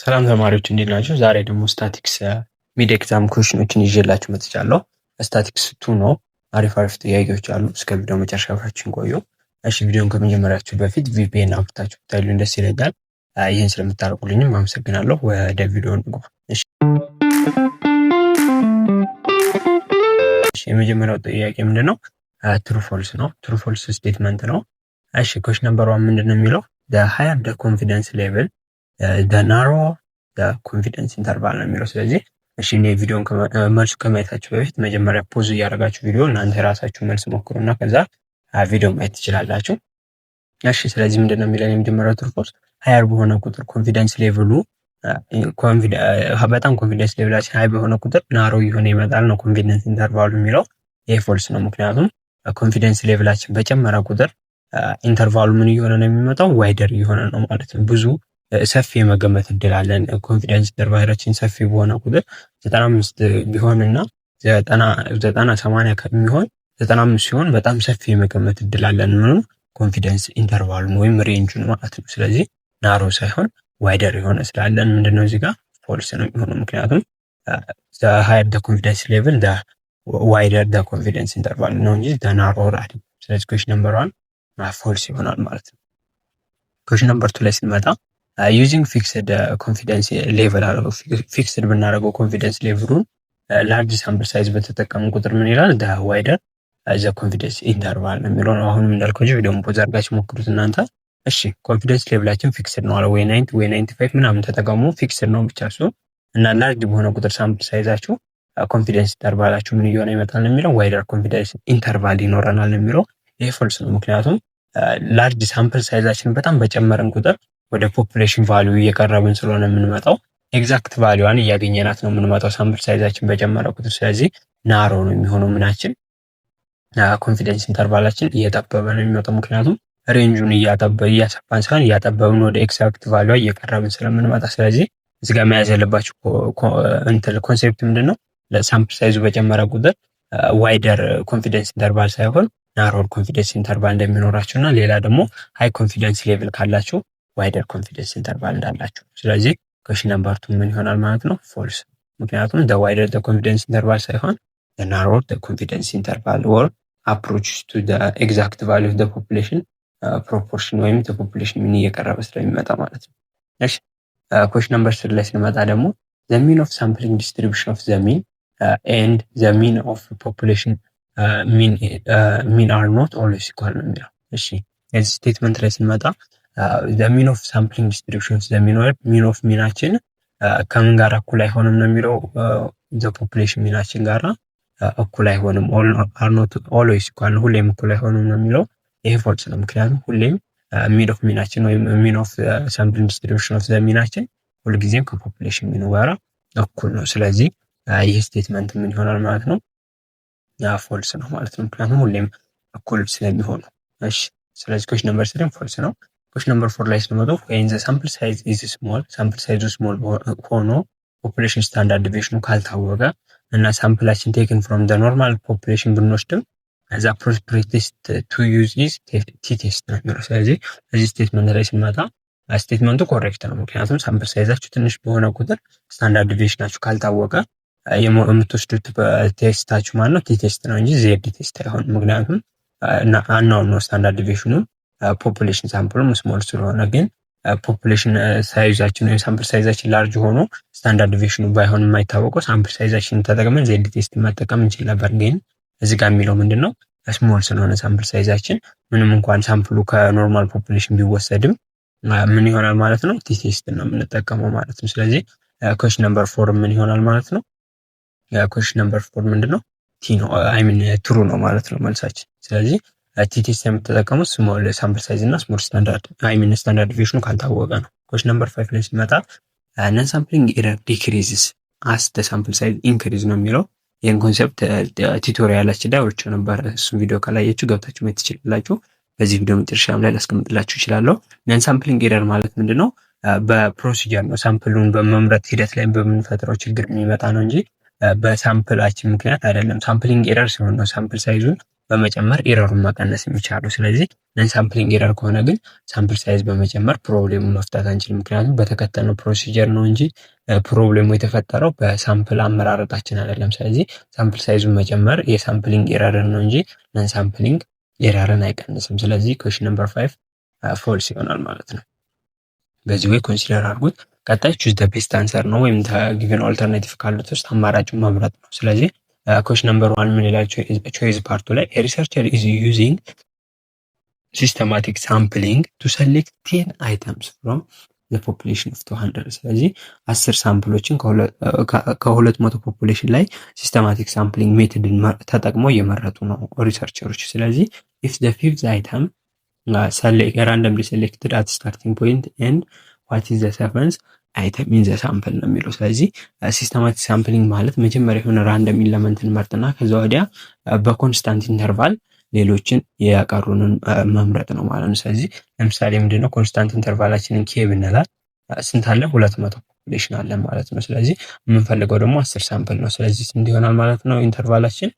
ሰላም ተማሪዎች እንዴት ናችሁ? ዛሬ ደግሞ ስታቲክስ ሚድ ኤግዛም ኩዌሽኖችን ይዤላችሁ መጥቻለሁ። ስታቲክስ 2 ነው። አሪፍ ጥያቄዎች አሉ። እስከ ቪዲዮ መጨረሻ አብራችሁን ቆዩ። እሺ ቪዲዮን ከመጀመራችሁ በፊት ቪፒኤን አብርታችሁ ብታዩልኝ ደስ ይለኛል። ይህን ስለምታደርጉልኝም አመሰግናለሁ። ወደ ቪዲዮ እንግባ። እሺ የመጀመሪያው ጥያቄ ምንድነው? ትሩ ፎልስ ነው። ትሩ ፎልስ ስቴትመንት ነው። እሺ ኩዌሽን ነምበር 1 ምንድነው የሚለው? the higher the confidence level the narrow the confidence interval ነው የሚለው። ስለዚህ እሺ እኔ ቪዲዮን መልሱ ከማየታችሁ በፊት መጀመሪያ ፖዝ እያደረጋችሁ ቪዲዮ እናንተ ራሳችሁ መልስ ሞክሩና ከዛ ቪዲዮ ማየት ትችላላችሁ። እሺ ስለዚህ ምንድነው የሚለው የመጀመሪያው ትሩ ፎልስ ሃየር በሆነ ቁጥር ኮንፊደንስ ሌቭሉ በጣም ኮንፊደንስ ሌቭላችን ሃይ በሆነ ቁጥር ናሮ እየሆነ ይመጣል ነው ኮንፊደንስ ኢንተርቫሉ የሚለው። ይሄ ፎልስ ነው። ምክንያቱም ኮንፊደንስ ሌቭላችን በጨመረ ቁጥር ኢንተርቫሉ ምን እየሆነ ነው የሚመጣው? ዋይደር እየሆነ ነው ማለት ነው። ብዙ ሰፊ የመገመት እድል አለን። ኮንፊደንስ ኢንተርቫላችን ሰፊ በሆነ ቁጥር 95 ቢሆንና 90 80 ከሚሆን 95 ሲሆን በጣም ሰፊ የመገመት እድል አለን። ምንም ኮንፊደንስ ኢንተርቫሉን ወይም ሬንጁን ማለት ነው። ስለዚህ ናሮ ሳይሆን ዋይደር የሆነ ስላለን ምንድነው እዚህ ጋር ፎልስ ነው የሚሆነው። ምክንያቱም the higher the confidence level the wider the confidence interval ነው እንጂ the narrower አይደለም። ስለዚህ ኩዌሽን ነምበር 1 ፎልስ ይሆናል ማለት ነው። ኩዌሽን ነምበር 2 ላይ ስንመጣ ዩዚንግ ፊክስድ ኮንፊደንስ ሌቭል አለው። ፊክስድ ብናደርገው ኮንፊደንስ ሌቭሉን ላርጅ ሳምፕል ሳይዝ በተጠቀሙ ቁጥር ምን ይላል? the wider the confidence interval ነው የሚለው። አሁንም እንዳልኳችሁ ቪዲዮን ፖዝ አድርጋችሁ ሞክሩት እናንተ። እሺ ኮንፊደንስ ሌቭላችን ፊክስድ ነው አለ ወይ 90 ወይ 95 ምናምን ተጠቀሙ። ፊክስድ ነው ብቻ እሱ እና ላርጅ በሆነ ቁጥር ሳምፕል ሳይዛችሁ ኮንፊደንስ ኢንተርቫላችሁ ምን እየሆነ ይመጣል ነው የሚለው። ዋይደር ኮንፊደንስ ኢንተርቫል ይኖረናል ነው የሚለው። ይሄ ፎልስ ነው። ምክንያቱም ላርጅ ሳምፕል ሳይዛችን በጣም በጨመረን ቁጥር ወደ ፖፑሌሽን ቫልዩ እየቀረብን ስለሆነ የምንመጣው ኤግዛክት ቫልዩዋን እያገኘናት ነው የምንመጣው ሳምፕል ሳይዛችን በጨመረ ቁጥር። ስለዚህ ናሮ ነው የሚሆነው ምናችን ኮንፊደንስ ኢንተርቫላችን እየጠበበ ነው የሚመጣው። ምክንያቱም ሬንጁን እያሰፋን ሳይሆን እያጠበብን ወደ ኤግዛክት ቫልዩዋ እየቀረብን ስለምንመጣ። ስለዚህ እዚህ ጋር መያዝ ያለባችሁ ኮንሴፕት ምንድነው? ለሳምፕል ሳይዙ በጨመረ ቁጥር ዋይደር ኮንፊደንስ ኢንተርቫል ሳይሆን ናሮር ኮንፊደንስ ኢንተርቫል እንደሚኖራችሁና ሌላ ደግሞ ሃይ ኮንፊደንስ ሌቭል ካላችሁ ዋይደር ኮንፊደንስ ኢንተርቫል እንዳላችሁ። ስለዚህ ኩዌሽን ነምበር 2 ምን ይሆናል ማለት ነው? ፎልስ። ምክንያቱም the wider the confidence interval ሳይሆን the narrower the confidence interval or approach to the exact value of the population proportion ወይም the population ምን እየቀረበ ስለሚመጣ ማለት ነው። እሺ ኩዌሽን ነምበር 3 ላይ ስንመጣ ደግሞ the mean of sampling distribution of the mean and the mean of population mean are not always equal ነው የሚለው። እሺ እዚህ ስቴትመንት ላይ ስንመጣ the mean of sampling distribution the mean of ሚናችን ከምን ጋር እኩል አይሆንም ነው የሚለው። the population ሚናችን ጋር እኩል አይሆንም are not always equal ነው፣ ሁሌም እኩል አይሆንም ነው የሚለው። ይሄ ፎልስ ነው። ምክንያቱም ሁሌም mean of ሚናችን ወይም mean of sampling distribution of the ሚናችን ሁልጊዜም ከፖፑሌሽን ሚኑ ጋር እኩል ነው። ስለዚህ ይህ ስቴትመንት ምን ይሆናል ማለት ነው? ፎልስ ነው ማለት ነው። ምክንያቱም ሁሌም እኩል ስለሚሆኑ። እሺ ስለዚህ ኩዌሽን ነምበር 3 ፎልስ ነው። ኩዌሽን ነምበር 4 ላይ ስንመጣ when the sample size is small ሳምፕል ሳይዙ ስሞል ሆኖ ፖፑሌሽን ስታንዳርድ ዲቪዬሽኑ ካልታወቀ እና ሳምፕላችን ቴክን ፍሮም the normal population ብንወስድም the appropriate test to use is t-test ነው የሚለው። ስለዚህ እዚህ ስቴትመንት ላይ ስንመጣ ስቴትመንቱ ኮሬክት ነው። ምክንያቱም ሳምፕል ሳይዛችሁ ትንሽ በሆነ ቁጥር ስታንዳርድ ዲቪዬሽናችሁ ካልታወቀ የምትወስዱት ቴስታችሁ ማለት ነው ቲ-ቴስት ነው እንጂ ዜድ ቴስት አይሆንም። ምክንያቱም አናውን ነው ስታንዳርድ ዲቪዬሽኑ ፖፑሌሽን ሳምፕሉም ስሞል ስለሆነ። ግን ፖፑሌሽን ሳይዛችን ወይ ሳምፕል ሳይዛችን ላርጅ ሆኖ ስታንዳርድ ዲቪዬሽኑ ባይሆን የማይታወቀው ሳምፕል ሳይዛችን ተጠቅመን ዜድ ቴስት መጠቀም እንችል ነበር። ግን እዚህ ጋር የሚለው ምንድነው? ስሞል ስለሆነ ሳምፕል ሳይዛችን ምንም እንኳን ሳምፕሉ ከኖርማል ፖፑሌሽን ቢወሰድም ምን ይሆናል ማለት ነው? ቲ-ቴስት ነው የምንጠቀመው ማለት ነው። ስለዚህ ኩዌሽን ነምበር 4 ምን ይሆናል ማለት ነው? ኩዌሽን ነምበር 4 ምንድነው? ቲ ነው ትሩ ነው ማለት ነው መልሳችን። ስለዚህ ቲ-ቴስት የምትጠቀሙት ስሞል ሳምፕል ሳይዝ እና ስሞል ስታንዳርድ ስታንዳርድ ዲቪዬሽኑ ካልታወቀ ነው። ኩዌሽን ነምበር 5 ላይ ስንመጣ ነን ሳምፕሊንግ ኤረር ዲክሪዝስ አስ the sample size increase ነው የሚለው። ይህን ኮንሴፕት ቲዩቶሪያላችን ላይ ወርቼ ነበር። እሱን ቪዲዮ ካላያችሁ ገብታችሁ ማየት ትችላላችሁ። በዚህ ቪዲዮ መጨረሻም ላይ ላስቀምጥላችሁ እችላለሁ። ነን ሳምፕሊንግ ኤረር ማለት ምንድነው? በፕሮሲጀር ነው ሳምፕሉን በመምረጥ ሂደት ላይ በምንፈጥረው ችግር የሚመጣ ነው እንጂ በሳምፕላችን ምክንያት አይደለም። ሳምፕሊንግ ኤረር ሲሆን ነው ሳምፕል ሳይዙን በመጨመር ኤረሩን መቀነስ የሚቻሉ። ስለዚህ ነን ሳምፕሊንግ ኤረር ከሆነ ግን ሳምፕል ሳይዝ በመጨመር ፕሮብሌሙን መፍታት አንችልም። ምክንያቱም በተከተልነው ፕሮሲጀር ነው እንጂ ፕሮብሌሙ የተፈጠረው በሳምፕል አመራረጣችን አይደለም። ስለዚህ ሳምፕል ሳይዙን መጨመር የሳምፕሊንግ ኤረርን ነው እንጂ ነን ሳምፕሊንግ ኤረርን አይቀንስም። ስለዚህ ኩዌስችን ነምበር 5 ፎልስ ይሆናል ማለት ነው። በዚህ ወይ ኮንሲደር አድርጉት። ቀጣይ ቹዝ ዘ ቤስት አንሰር ነው ወይም ጊቨን ኦልተርናቲቭ ካሉት ውስጥ አማራጩን መምረጥ ነው። ስለዚህ ኩዌስችን ነምበር 1 ምን ይላል? ቾይዝ ፓርቱ ላይ ሪሰርቸር ኢዝ ዩዚንግ ሲስተማቲክ ሳምፕሊንግ ቱ ሰሌክት 10 አይተምስ ፍሮም ዘ ፖፑሌሽን ኦፍ 200። ስለዚህ 10 ሳምፕሎችን ከ200 ፖፑሌሽን ላይ ሲስተማቲክ ሳምፕሊንግ ሜቶድን ተጠቅመው እየመረጡ ነው ሪሰርቸሮች። ስለዚህ ኢፍ ዘ ፊፍዝ አይተም randomly selected at starting point and what is the seventh item in the sample ነው የሚለው። ስለዚህ ሲስተማቲክ ሳምፕሊንግ ማለት መጀመሪያ የሆነ ራንደም ኢለመንትን መርጥና ከዛ ወዲያ በኮንስታንት ኢንተርቫል ሌሎችን የቀሩንን መምረጥ ነው ማለት ነው። ስለዚህ ለምሳሌ ምንድነው ኮንስታንት ኢንተርቫላችንን ኬ ብንላት ስንት አለ? 200 ፖፑሌሽን አለ ማለት ነው። ስለዚህ የምንፈልገው ደግሞ 10 ሳምፕል ነው። ስለዚህ ስንት ይሆናል ማለት ነው? ኢንተርቫላችን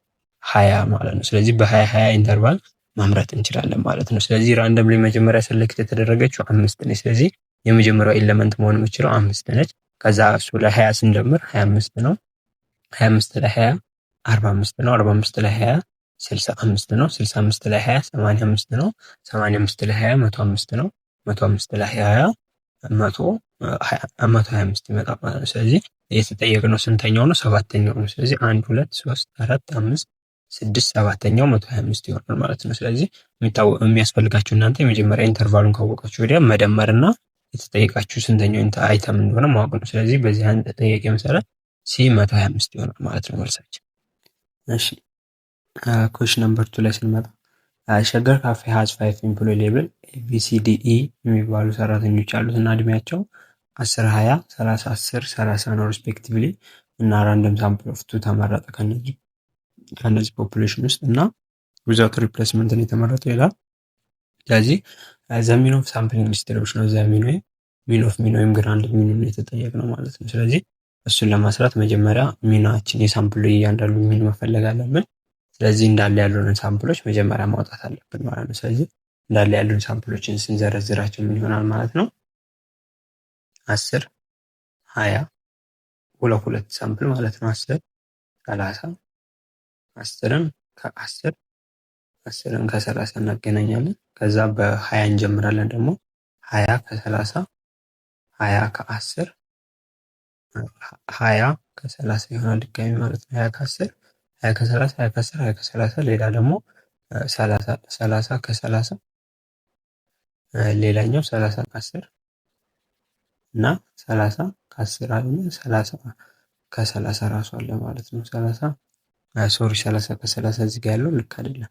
20 ማለት ነው። ስለዚህ በ20 ኢንተርቫል ማምረት እንችላለን ማለት ነው። ስለዚህ ራንደምሊ መጀመሪያ ሰሌክት የተደረገችው 5 ነች። ስለዚህ የመጀመሪያው ኤሌመንት መሆን የምችለው 5 ነች። ከዛ እሱ ላይ 20 ስንደምር 25 ነው። 25 ላይ 20 45 ነው። 45 ላይ 20 65 ነው። 65 ላይ 20 85 ነው። 85 ላይ 20 105 ነው። 105 ላይ 20 125 ይመጣል ማለት ነው። ስለዚህ የተጠየቅነው ስንተኛው ነው? ሰባተኛው ነው። ስለዚህ 1 2 3 4 5 6 7ኛው 125 ይሆናል ማለት ነው። ስለዚህ የሚያስፈልጋችሁ እናንተ የመጀመሪያ ኢንተርቫሉን ካወቃችሁ ወዲያ መደመርና የተጠየቃችሁ ስንተኛው አይተም እንደሆነ ማወቅ ነው። ስለዚህ በዚህ አንድ ጥያቄ መሰረት ሲ 125 ይሆናል ማለት ነው መልሳችን። እሺ ኩዌስችን ነምበር 2 ላይ ስንመጣ ሸገር ካፌ ሃዝ 5 ኤምፕሎይ ሌብል ኤቢሲዲኢ የሚባሉ ሰራተኞች አሉት እና እድሜያቸው 10 20 30 10 30 ነው ሪስፔክቲቭሊ እና ራንደም ሳምፕል ኦፍ 2 ተመረጠ ከነዚህ ፖፑሌሽን ውስጥ እና ዊዛውት ሪፕሌስመንትን የተመረጠው ይላል። ስለዚህ ዘሚን ኦፍ ሳምፕሊንግ ዲስትሪቢዩሽን ነው ሚን ኦፍ ሚን ወይም ግራንድ ሚን የተጠየቅ ነው ማለት ነው። ስለዚህ እሱን ለማስራት መጀመሪያ ሚናችን የሳምፕሉ እያንዳንዱ ሚን መፈለግ አለብን። ስለዚህ እንዳለ ያሉንን ሳምፕሎች መጀመሪያ ማውጣት አለብን ማለት ነው። ስለዚህ እንዳለ ያሉን ሳምፕሎችን ስንዘረዝራቸው ምን ይሆናል ማለት ነው? 10 20 ሁለት ሳምፕል ማለት ነው። 10 30 10ን ከ10 10ን ከ30 እናገናኛለን። ከዛ በ20 እንጀምራለን ደግሞ 20 ከ30 20 ከ10 20 ከ30 ይሆናል ድጋሚ ማለት ነው። 20 ከ10 20 ከ30 20 ከ10 20 ከ30 ሌላ ደግሞ 30 ከ30 ሌላኛው 30 ከ10 እና 30 ከ10 አለ 30 ከ30 ራሱ አለ ማለት ነው። 30 ከ30 እዚህ ጋር ያለው ልክ አይደለም።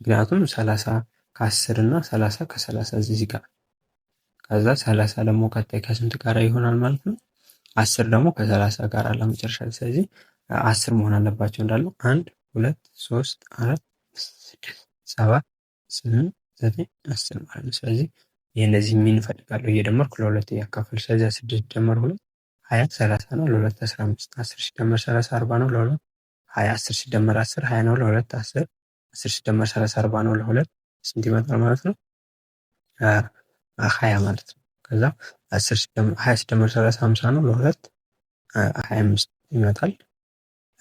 ምክንያቱም 30 ከ10 እና 30 ከ30 እዚህ ጋር ከዛ 30 ደግሞ ቀጣይ ከስንት ጋር ይሆናል ማለት ነው? 10 ደግሞ ከ30 ጋር አለ መጨረሻ። ስለዚህ 10 መሆን አለባቸው እንዳለው 1 2 3 4 6 7 8 9 10 ማለት ነው። ስለዚህ የነዚህ ምን ፈልጋለሁ እየደመርኩ ለሁለት ያካፍል። ስለዚህ 6 ደመር 2 20 30 ነው። ለ2 15 10 ሲደመር 30 40 ነው። ለ2 20 10 ሲደመር 10 20 ነው። ለ2 10 10 ሲደመር 30 40 ነው። ለ2 ስንት ይመጣል ማለት ነው? 20 ማለት ነው። ከዛ 10 ሲደመር 20 ሲደመር 30 50 ነው። ለ2 25 ይመጣል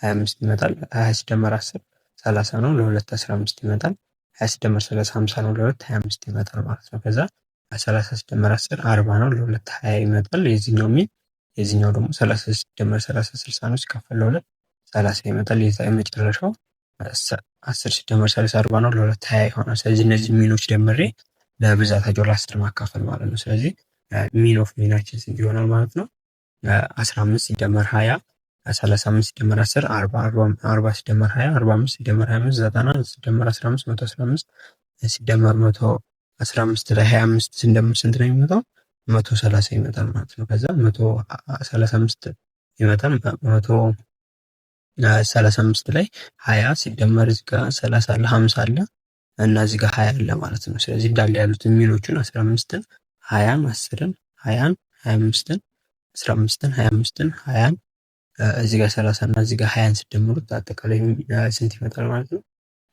25 ይመጣል። 20 ሲደመር 10 30 ነው። ለ2 15 ይመጣል። 20 ሲደመር 30 50 ነው። ለ2 25 ይመጣል ማለት ነው። ከዛ 30 ሲደመር 10 40 ነው። ለ2 20 ይመጣል። የዚህኛው ሚን የዚህኛው ደግሞ 30 ሲደመር 30 60 ነው። ሲካፈል ለ2 30 ይመጣል። የመጨረሻው 10 ሲደመር 30 40 ነው። ለ2 20 ይሆናል። ስለዚህ እነዚህ ሚኖች ደምሬ ለብዛታቸው ለ10 ማካፈል ማለት ነው። ስለዚህ ሚን ኦፍ ሚናችን ስንት ይሆናል ማለት ነው? 15 ሲደመር 20 35 ሲደመር 10 40 40 ሲደመር 20 45 ሲደመር 25 90 ሲደመር 15 115 ሲደመር 115 ላይ 25 ሲደመር ስንት ነው የሚመጣው? 130 ይመጣል ማለት ነው። ከዛ 135 ይመጣል። 135 ላይ 20 ሲደመር እዚህ ጋር 30 አለ 50 አለ እና እዚህ ጋር 20 አለ ማለት ነው። ስለዚህ እንዳለ ያሉት ሚኖቹን 15ን 20ን 10ን 20ን 25ን 15ን 25ን 20ን እዚህ ጋር 30 እና እዚህ ጋር 20ን ሲደምሩት አጠቃላይ ስንት ይመጣል ማለት ነው?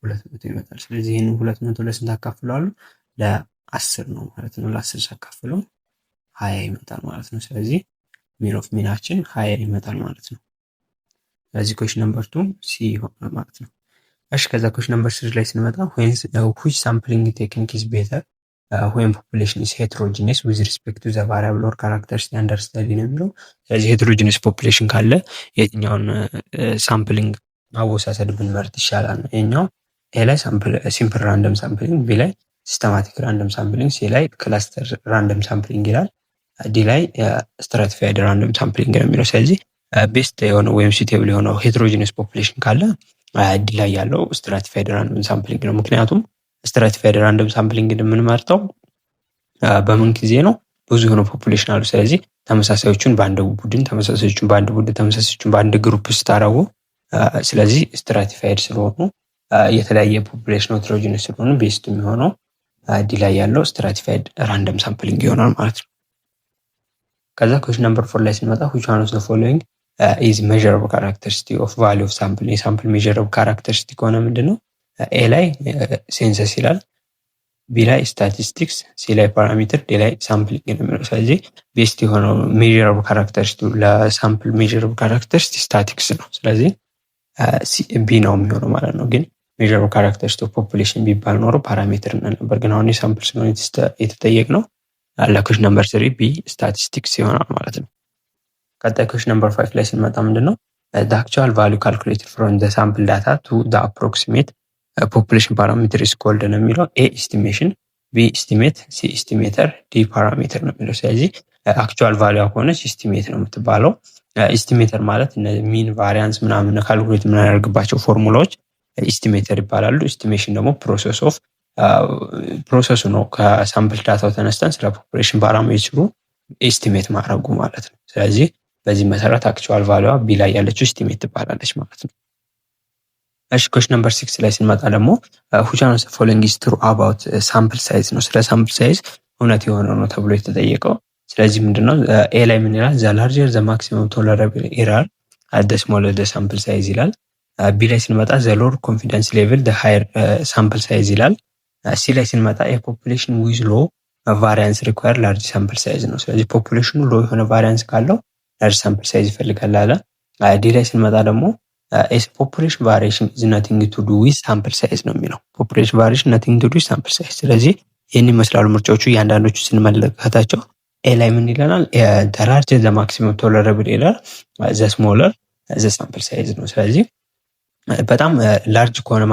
200 ይመጣል። ስለዚህ ይህንን 200 ለስንት አካፍለዋለሁ? ለ10 ነው ማለት ነው። ለ10 ሳካፍለው 20 ይመጣል ማለት ነው። ስለዚህ ሚን ኦፍ ሚናችን 20 ይመጣል ማለት ነው። ስለዚህ ኩዌሽን ነምበር 2 ሲ ይሆናል ማለት ነው። እሺ ከዛ ኩዌሽን ነምበር 3 ላይ ስንመጣ which sampling technique is better when population is heterogeneous with respect to the variable or characteristic under study ነው የሚለው። ስለዚህ heterogeneous population ካለ የትኛውን ሳምፕሊንግ ማወሳሰድ ብንመርጥ ይሻላል ነው። የኛው ኤ ላይ ሲምፕል ራንደም ሳምፕሊንግ፣ ቢ ላይ ሲስተማቲክ ራንደም ሳምፕሊንግ፣ ሲ ላይ ክላስተር ራንደም ሳምፕሊንግ ይላል፣ ዲ ላይ ስትራቲፋይድ ራንደም ሳምፕሊንግ ነው የሚለው። ስለዚህ ቤስት የሆነው ወይም ሲቴብል የሆነው ሄትሮጂነስ ፖፑሌሽን ካለ ዲ ላይ ያለው ስትራቲፋይድ ራንደም ሳምፕሊንግ ነው። ምክንያቱም ስትራቲፋይድ ራንደም ሳምፕሊንግ የምንመርጠው በምን ጊዜ ነው? ብዙ የሆነ ፖፑሌሽን አሉ። ስለዚህ ተመሳሳዮቹን በአንድ ቡድን፣ ተመሳሳዮቹን በአንድ ቡድን፣ ተመሳሳዮቹን በአንድ ግሩፕ ስታረጉ፣ ስለዚህ ስትራቲፋይድ ስለሆኑ የተለያየ ፖፑሌሽን ሄትሮጂነስ ስለሆኑ ቤስት የሚሆነው ዲ ላይ ያለው ስትራቲፋይድ ራንደም ሳምፕሊንግ ይሆናል ማለት ነው። ከዛ ኩዌሽን ነምበር 4 ላይ ስንመጣ which one of the following is measurable characteristic of value of sample? የሳምፕል measurable characteristic ከሆነ ምንድነው? ኤ ላይ ሴንሰስ ይላል፣ ቢ ላይ ስታቲስቲክስ፣ ሲ ላይ ፓራሜትር፣ ዲ ላይ ሳምፕሊንግ ነው የሚለው። ስለዚህ ቤስት የሆነው measurable characteristic ለሳምፕል measurable characteristic ስታቲክስ ነው። ስለዚህ ቢ ነው የሚሆነው ማለት ነው። ግን measurable characteristic of population ቢባል ኖሮ ፓራሜትር ነበር። ግን አሁን የሳምፕል ስለሆነ የተጠየቅነው ኩዌሽን ነምበር 3 ቢ ስታቲስቲክስ ይሆናል ማለት ነው። ቀጣይ ኩዌሽን ነምበር 5 ላይ ስንመጣ ምንድነው? the actual value calculated from the sample data to the approximate population parameter is called ነው የሚለው። ኤ ኤስቲሜሽን፣ ቢ ኤስቲሜት፣ ሲ ኤስቲሜተር፣ ዲ ፓራሜትር ነው የሚለው። ስለዚህ አክቹዋል ቫልዩ ከሆነች ኤስቲሜት ነው የምትባለው። ኤስቲሜተር ማለት ሚን ቫሪያንስ ምናምን ካልኩሌት የምናደርግባቸው ፎርሙላዎች ኤስቲሜተር ይባላሉ። ኤስቲሜሽን ደግሞ ፕሮሰሱ ነው። ከሳምፕል ዳታው ተነስተን ስለ ፖፑሌሽን ፓራሜትሩ ኤስቲሜት ማድረጉ ማለት ነው። ስለዚህ በዚህ መሰረት አክቹዋል ቫልዩዋ ቢ ላይ ያለችው ኤስቲሜት ትባላለች ማለት ነው። እሺ ኩዌሽን ነምበር 6 ላይ ስንመጣ ደግሞ which one of the following is true about sample size ነው። ስለ ሳምፕል ሳይዝ እውነት የሆነው ነው ተብሎ የተጠየቀው። ስለዚህ ምንድነው? ኤ ላይ ምን ይላል? the larger the maximum tolerable error the smaller the sample size ይላል። ቢ ላይ ስንመጣ the lower confidence level the higher sample size ይላል። ሲ ላይ ስንመጣ የፖፑሌሽን ዊዝ ሎ ቫሪያንስ ሪኳየር ላርጅ ሳምፕል ሳይዝ ነው። ስለዚህ ፖፑሌሽኑ ሎ የሆነ ቫሪያንስ ካለው ላርጅ ሳምፕል ሳይዝ ይፈልጋል አለ። ዲ ላይ ስንመጣ ደግሞ ፖፑሌሽን ቫሪዬሽን ኢዝ ናቲንግ ቱ ዱ ዊዝ ሳምፕል ሳይዝ ነው የሚለው። ፖፑሌሽን ቫሪዬሽን ናቲንግ ቱ ዱ ዊዝ ሳምፕል ሳይዝ። ስለዚህ ይህን ይመስላሉ ምርጫዎቹ። እያንዳንዶቹ ስንመለከታቸው ኤ ላይ ምን ይለናል? the larger the maximum tolerable error the smaller the sample size ነው። ስለዚህ በጣም ላርጅ ከሆነ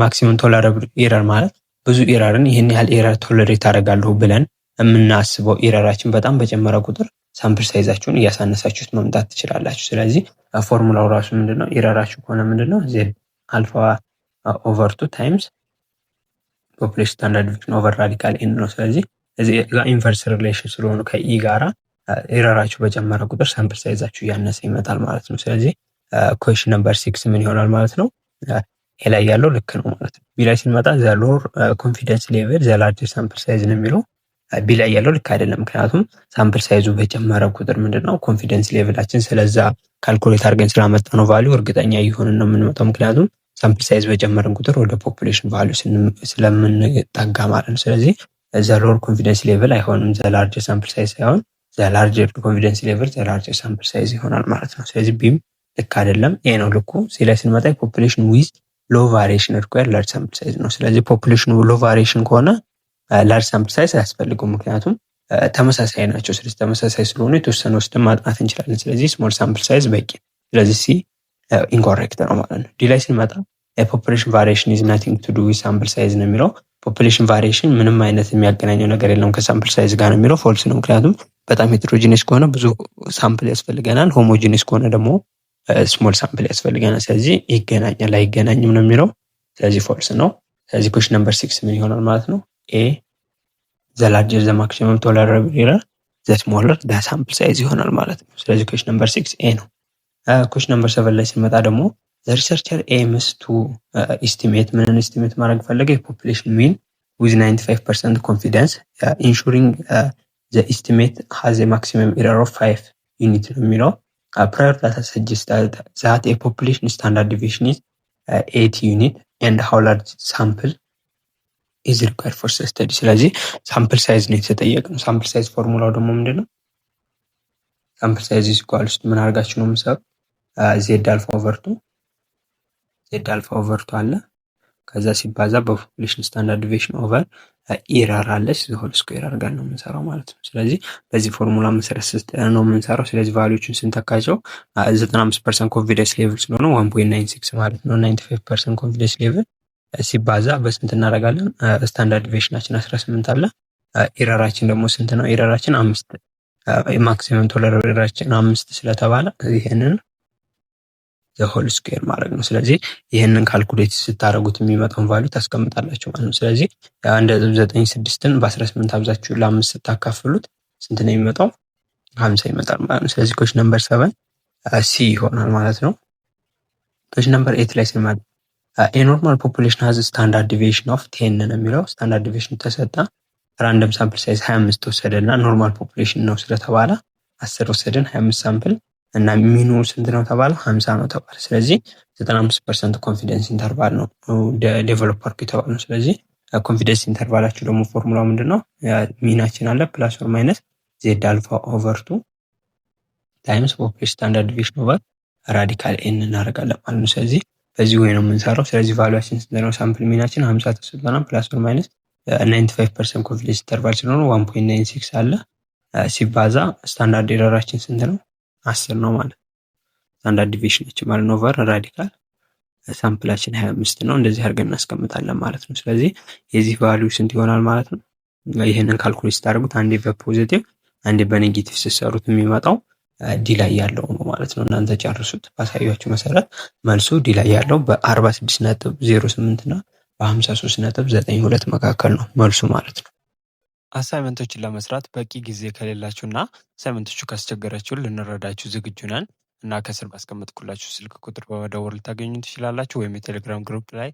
ማክሲመም ቶለረብል ኤረር ማለት ብዙ ኤረርን ይህን ያህል ኤረር ቶለሬት አደርጋለሁ ብለን የምናስበው ኤረራችን በጣም በጨመረ ቁጥር ሳምፕል ሳይዛችሁን እያሳነሳችሁት መምጣት ትችላላችሁ። ስለዚህ ፎርሙላው ራሱ ምንድነው? ኤረራችሁ ከሆነ ምንድነው? ዜድ አልፋ ኦቨር 2 ታይምስ ፖፑሌሽን ስታንዳርድ ዲቪዥን ኦቨር ራዲካል ኤን ነው። ስለዚህ እዚህ ጋር ኢንቨርስ ሪሌሽን ስለሆነ ከኢ ጋራ ኤረራችሁ በጨመረ ቁጥር ሳምፕል ሳይዛችሁ እያነሰ ይመጣል ማለት ነው። ስለዚህ ኩዌሽን ነምበር 6 ምን ይሆናል ማለት ነው? ኤ ላይ ያለው ልክ ነው ማለት ነው። ቢ ላይ ስንመጣ ዘ ሎወር ኮንፊደንስ ሌቨል ዘ ላርጀር ሳምፕል ሳይዝ ነው የሚለው። ቢ ላይ ያለው ልክ አይደለም። ምክንያቱም ሳምፕል ሳይዙ በጨመረ ቁጥር ምንድነው ኮንፊደንስ ሌቨላችን ስለዛ ካልኩሌት አድርገን ስላመጣ ነው ቫልዩ እርግጠኛ እየሆንን ነው የምንመጣው። ምክንያቱም ሳምፕል ሳይዝ በጨመረን ቁጥር ወደ ፖፑሌሽን ቫልዩ ስለምንጠጋ ማለት ነው። ስለዚህ ዘ ሎወር ኮንፊደንስ ሌቨል አይሆንም፣ ዘ ላርጀር ሳምፕል ሳይዝ ሳይሆን ዘ ላርጀር ኮንፊደንስ ሌቨል ዘ ላርጀር ሳምፕል ሳይዝ ይሆናል ማለት ነው። ስለዚህ ቢም ልክ አይደለም፣ ኤ ነው ልኩ። ሲ ላይ ስንመጣ ፖፑሌሽን ዊዝ ሎ ቫሪዬሽን ሪኳየር ላርጅ ሳምፕል ሳይዝ ነው። ስለዚህ ፖፑሌሽኑ ሎ ቫሪዬሽን ከሆነ ላርጅ ሳምፕል ሳይዝ አያስፈልገውም፣ ምክንያቱም ተመሳሳይ ናቸው። ስለዚህ ተመሳሳይ ስለሆኑ የተወሰነ ወስደን ማጥናት እንችላለን። ስለዚህ ስሞል ሳምፕል ሳይዝ በቂ። ስለዚህ ሲ ኢንኮሬክት ነው ማለት ነው። ዲ ላይ ስንመጣ ፖፑሌሽን ቫሪዬሽን ኢዝ ናቲንግ ቱ ዱ ዊዝ ሳምፕል ሳይዝ ነው የሚለው። ፖፑሌሽን ቫሪዬሽን ምንም አይነት የሚያገናኘው ነገር የለውም ከሳምፕል ሳይዝ ጋር ነው የሚለው። ፎልስ ነው፣ ምክንያቱም በጣም ሄትሮጂነስ ከሆነ ብዙ ሳምፕል ያስፈልገናል፣ ሆሞጂነስ ከሆነ ደግሞ ስሞል ሳምፕል ያስፈልገናል። ስለዚህ ይገናኛል አይገናኝም ነው የሚለው። ስለዚህ ፎልስ ነው። ስለዚህ ኩዌሽን ነምበር 6 ምን ይሆናል ማለት ነው? ኤ ዘ ላርጀር ዘ ማክሲመም ቶለረብል ኤረር ዘ ስሞለር ዘ ሳምፕል ሳይዝ ይሆናል ማለት ነው። ስለዚህ ኩዌሽን ነምበር 6 ኤ ነው። ኩዌሽን ነምበር 7 ላይ ስንመጣ ደግሞ ዘ ሪሰርቸር ኤምስ ቱ ኤስቲሜት ምንን ኤስቲሜት ማድረግ ፈለገ? የፖፑሌሽን ሚን ዊዝ 95% ኮንፊደንስ ኢንሹሪንግ ዘ ኤስቲሜት ሃዝ ኤ ማክሲመም ኤረር ኦፍ 5 ዩኒት ነው የሚለው። prior data suggests that a population standard deviation is 8 unit ኤንድ ሃው ላርጅ ሳምፕል ኢዝ ሪኳየርድ ፎር ስተዲ። ስለዚህ ሳምፕል ሳይዝ ነው የተጠየቅነው። ሳምፕል ሳይዝ ፎርሙላው ደግሞ ምንድነው? ሳምፕል ሳይዝ ኢዝ ኢኳልስ ምን አድርጋችሁ ነው የምትሰሩ? ዜድ አልፋ ኦቨር ቱ አለ ከዛ ሲባዛ በፖፑሌሽን ስታንዳርድ ዲቪዬሽን ኦቨር ኢረር አለች ሆል ስኩዌር አድርገን ነው የምንሰራው ማለት ነው። ስለዚህ በዚህ ፎርሙላ መሰረት ነው የምንሰራው። ስለዚህ ቫልዩዎችን ስንተካቸው 95% ኮንፊደንስ ሌቭል ስለሆነ 1.96 ማለት ነው። 95% ኮንፊደንስ ሌቭል ሲባዛ በስንት እናደርጋለን? ስታንዳርድ ዲቪዬሽናችን 18 አለ። ኢረራችን ደግሞ ስንት ነው? ኢረራችን 5 ማክሲመም ቶለሬሽን 5 ስለተባለ ይሄንን ዘሆል ስኩዌር ማድረግ ነው። ስለዚህ ይህንን ካልኩሌት ስታደርጉት የሚመጣውን ቫልዩ ታስቀምጣላችሁ ማለት ነው። ስለዚህ 1.96ን በ18 አብዛችሁ ለ5 ስታካፍሉት ስንት ነው የሚመጣው? 50 ይመጣል ማለት ነው። ስለዚህ ኩዌስችን ነምበር 7 ሲ ይሆናል ማለት ነው። ኩዌስችን ነምበር 8 ላይ ስንመጣ ኖርማል ፖፑሌሽን ሃዝ ስታንዳርድ ዲቪዬሽን ኦፍ 10 ነው የሚለው። ስታንዳርድ ዲቪዬሽን ተሰጣ፣ ራንደም ሳምፕል ሳይዝ 25 ወሰደና ኖርማል ፖፑሌሽን ነው ስለተባለ 10 ወሰደን 25 ሳምፕል እና ሚኑ ስንት ነው ተባለ? 50 ነው ተባለ። ስለዚህ 95% ኮንፊደንስ ኢንተርቫል ነው ዴቨሎፕ አድርጉ የተባለ ነው። ስለዚህ ኮንፊደንስ ኢንተርቫላችሁ ደግሞ ፎርሙላው ምንድነው? ሚናችን አለ ፕላስ ኦር ማይነስ ዜድ አልፋ ኦቨር 2 ታይምስ ፖፑሌሽን ስታንዳርድ ዲቪዬሽን ኦቨር ራዲካል ኤን እናደርጋለን ማለት ነው። ስለዚህ በዚህ ወይ ነው የምንሰራው። ስለዚህ ቫልዩአችን ስንት ነው? ሳምፕል ሚናችን 50 ተሰጥቶናል። ፕላስ ኦር ማይነስ 95% ኮንፊደንስ ኢንተርቫል ስለሆነ 1.96 አለ ሲባዛ ስታንዳርድ ኤረራችን ስንት ነው? 10 ነው ማለት ስታንዳርድ ዲቪዬሽናችን ማለት ነው ኦቨር ራዲካል ሳምፕላችን 25 ነው። እንደዚህ አድርገን እናስቀምጣለን ማለት ነው። ስለዚህ የዚህ ቫልዩ ስንት ይሆናል ማለት ነው? ይሄንን ካልኩሌት ስታደርጉት አንዴ በፖዚቲቭ አንዴ በኔጌቲቭ ስትሰሩት የሚመጣው ዲ ላይ ያለው ነው ማለት ነው። እናንተ ጨርሱት። ባሳያችሁ መሰረት መልሱ ዲ ላይ ያለው በ46.08 እና በ53.92 መካከል ነው መልሱ ማለት ነው። አሳይመንቶችን ለመስራት በቂ ጊዜ ከሌላችሁና አሳይመንቶቹ ካስቸገራችሁ ልንረዳችሁ ዝግጁ ነን እና ከስር ባስቀመጥኩላችሁ ስልክ ቁጥር በመደወል ልታገኙ ትችላላችሁ፣ ወይም የቴሌግራም ግሩፕ ላይ